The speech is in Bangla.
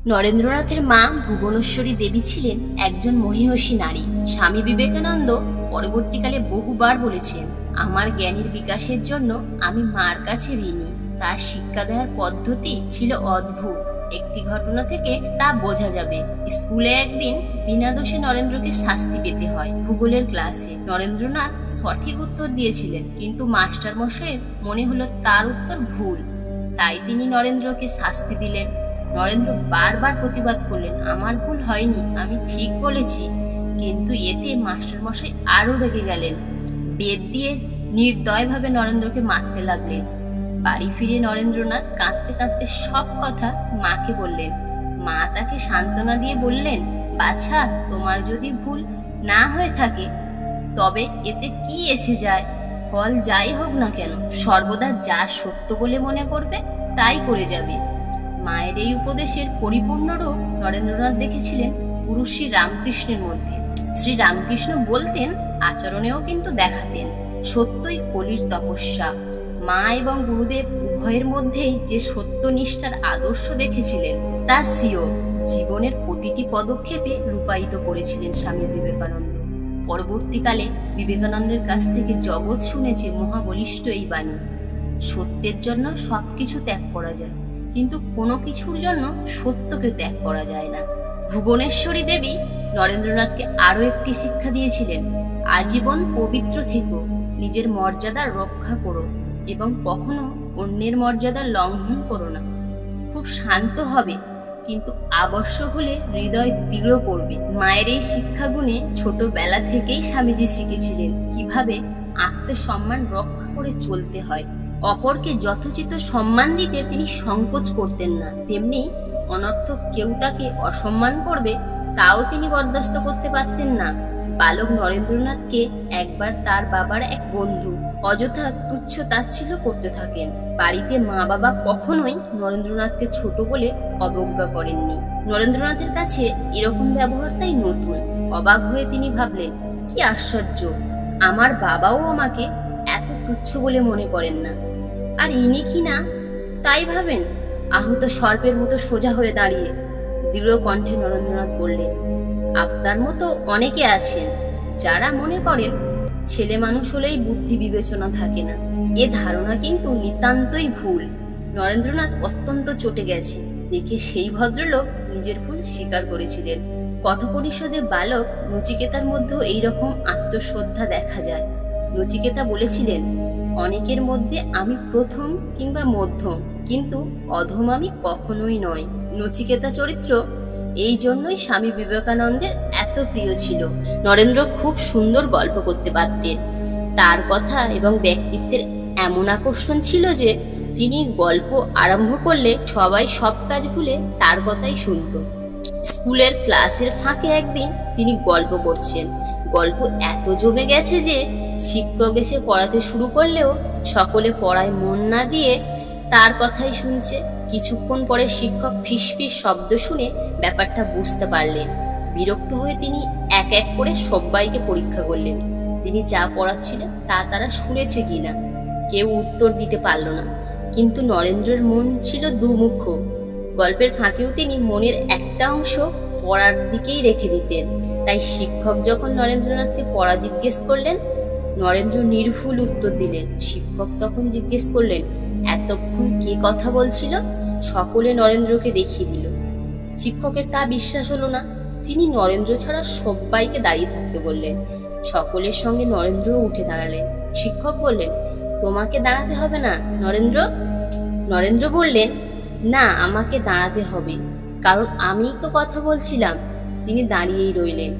নরেন্দ্রনাথের মা ভুবনেশ্বরী দেবী ছিলেন একজন মহীয়সী নারী। স্বামী বিবেকানন্দ পরবর্তীকালে বহুবার বলেছেন, আমার জ্ঞানের বিকাশের জন্য আমি মার কাছে ঋণী। তার শিক্ষা দেওয়ার পদ্ধতি ছিল অদ্ভুত। একটি ঘটনা থেকে তা বোঝা যাবে। স্কুলে একদিন বিনা দোষে নরেন্দ্রকে শাস্তি পেতে হয়। ভূগোলের ক্লাসে নরেন্দ্রনাথ সঠিক উত্তর দিয়েছিলেন, কিন্তু মাস্টার মশাইয়ের মনে হলো তার উত্তর ভুল। তাই তিনি নরেন্দ্রকে শাস্তি দিলেন। নরেন্দ্র বারবার প্রতিবাদ করলেন, আমার ভুল হয়নি, আমি ঠিক বলেছি। কিন্তু এতে মাস্টারমশাই আরো রেগে গেলেন। বেত দিয়ে নির্দয়ভাবে নরেন্দ্রকে মারতে লাগলেন। বাড়ি ফিরে নরেন্দ্রনাথ কাঁদতে কাঁদতে সব কথা মাকে বললেন। মা তাকে সান্ত্বনা দিয়ে বললেন, বাছা, তোমার যদি ভুল না হয়ে থাকে তবে এতে কি এসে যায়? ফল যাই হোক না কেন, সর্বদা যা সত্য বলে মনে করবে তাই করে যাবে। মায়ের এই উপদেশের পরিপূর্ণ রূপ নরেন্দ্রনাথ দেখেছিলেন গুরু শ্রী রামকৃষ্ণের মধ্যে। শ্রী রামকৃষ্ণ বলতেন, আচরণেও কিন্তু দেখাতেন। সত্যই কলির তপস্যা। মা এবং গুরুদেব উভয়ের মধ্যেই যে সত্যনিষ্ঠার আদর্শ দেখেছিলেন তা সিও জীবনের প্রতিটি পদক্ষেপে রূপায়িত করেছিলেন স্বামী বিবেকানন্দ। পরবর্তীকালে বিবেকানন্দের কাছ থেকে জগৎ শুনেছে মহাবলিষ্ঠ এই বাণী, সত্যের জন্য সবকিছু ত্যাগ করা যায়, কিন্তু কোনো কিছুর জন্য সত্যকে ত্যাগ করা যায় না। ভুবনেশ্বরী দেবী নরেন্দ্রনাথকে আরো একটি শিক্ষা দিয়েছিলেন, আজীবন পবিত্র থেকো, নিজের মর্যাদা রক্ষা করো এবং কখনো অন্যের মর্যাদা লঙ্ঘন করো না। খুব শান্ত হবে, কিন্তু আবশ্যক হলে হৃদয় দৃঢ় করবে। মায়ের এই শিক্ষাগুণে ছোটবেলা থেকেই স্বামীজি শিখেছিলেন কিভাবে আত্মসম্মান রক্ষা করে চলতে হয়। অপরকে যথোচিত সম্মান দিতে তিনি সংকোচ করতেন না। তেমনি অনর্থক কেউ তাকে অসম্মান করবে তাও তিনি বরদাস্ত করতে পারতেন না। বালক নরেন্দ্রনাথকে একবার তার বাবার এক বন্ধু অযথা তুচ্ছ তাচ্ছিল্য করতে থাকেন। বাড়িতে মা বাবা কখনোই নরেন্দ্রনাথকে ছোট বলে অবজ্ঞা করেননি। নরেন্দ্রনাথের কাছে এরকম ব্যবহারটাই নতুন। অবাক হয়ে তিনি ভাবলেন, কি আশ্চর্য, আমার বাবাও আমাকে এত তুচ্ছ বলে মনে করেন না, আর ইনি কি না তাই ভাবেন। আহত সর্পের মতো সোজা হয়ে দাঁড়িয়ে দৃঢ় কণ্ঠে নরেন্দ্রনাথ বললেন, আপনার মতো অনেকে আছেন যারা মনে করেন ছেলে মানুষ হলেই বুদ্ধি বিবেচনা থাকে না। এ ধারণা কিন্তু নিতান্তই ভুল। নরেন্দ্রনাথ অত্যন্ত চটে গেছে দেখে সেই ভদ্রলোক নিজের ভুল স্বীকার করেছিলেন। কঠোপনিষদের বালক নচিকেতার মধ্যেও এইরকম আত্মশ্রদ্ধা দেখা যায়। নচিকেতা বলেছিলেন, অনেকের মধ্যে আমি প্রথম কিংবা মধ্যম, কিন্তু অধম আমি কখনোই নয়। নচিকেতা চরিত্র এই জন্যই স্বামী বিবেকানন্দের এত প্রিয় ছিল। নরেন্দ্র খুব সুন্দর গল্প করতে পারতেন। তার কথা এবং ব্যক্তিত্বের এমন আকর্ষণ ছিল যে তিনি গল্প আরম্ভ করলে সবাই সব কাজ ভুলে তার কথাই শুনত। স্কুলের ক্লাসের ফাঁকে একদিন তিনি গল্প করছেন। গল্প এত জমে গেছে যে শিক্ষক এসে পড়াতে শুরু করলেও সকলে পড়ায় মন না দিয়ে তার কথাই শুনছে। কিছুক্ষণ পরে শিক্ষক ফিসফিস শব্দ শুনে ব্যাপারটা বুঝতে পারলেন। বিরক্ত হয়ে তিনি এক এক করে সবাইকে পরীক্ষা করলেন তিনি যা পড়াচ্ছিলেন তা তারা শুনেছে কিনা। কেউ উত্তর দিতে পারল না, কিন্তু নরেন্দ্রের মন ছিল দুমুখ। গল্পের ফাঁকেও তিনি মনের একটা অংশ পড়ার দিকেই রেখে দিতেন। তাই শিক্ষক যখন নরেন্দ্রনাথকে পড়া জিজ্ঞেস করলেন, নরেন্দ্র নির্ভুল উত্তর দিলেন। শিক্ষক তখন জিজ্ঞেস করলেন, এতক্ষণ কে কথা বলছিল? সকলে নরেন্দ্রকে দেখিয়ে দিল। শিক্ষকের তা বিশ্বাস হলো না। তিনি নরেন্দ্র ছাড়া সবাইকে দাঁড়িয়ে থাকতে বললেন। সকলের সঙ্গে নরেন্দ্রও উঠে দাঁড়ালেন। শিক্ষক বললেন, তোমাকে দাঁড়াতে হবে না নরেন্দ্র। নরেন্দ্র বললেন, না, আমাকে দাঁড়াতে হবে, কারণ আমিই তো কথা বলছিলাম। তিনি দাঁড়িয়েই রইলেন।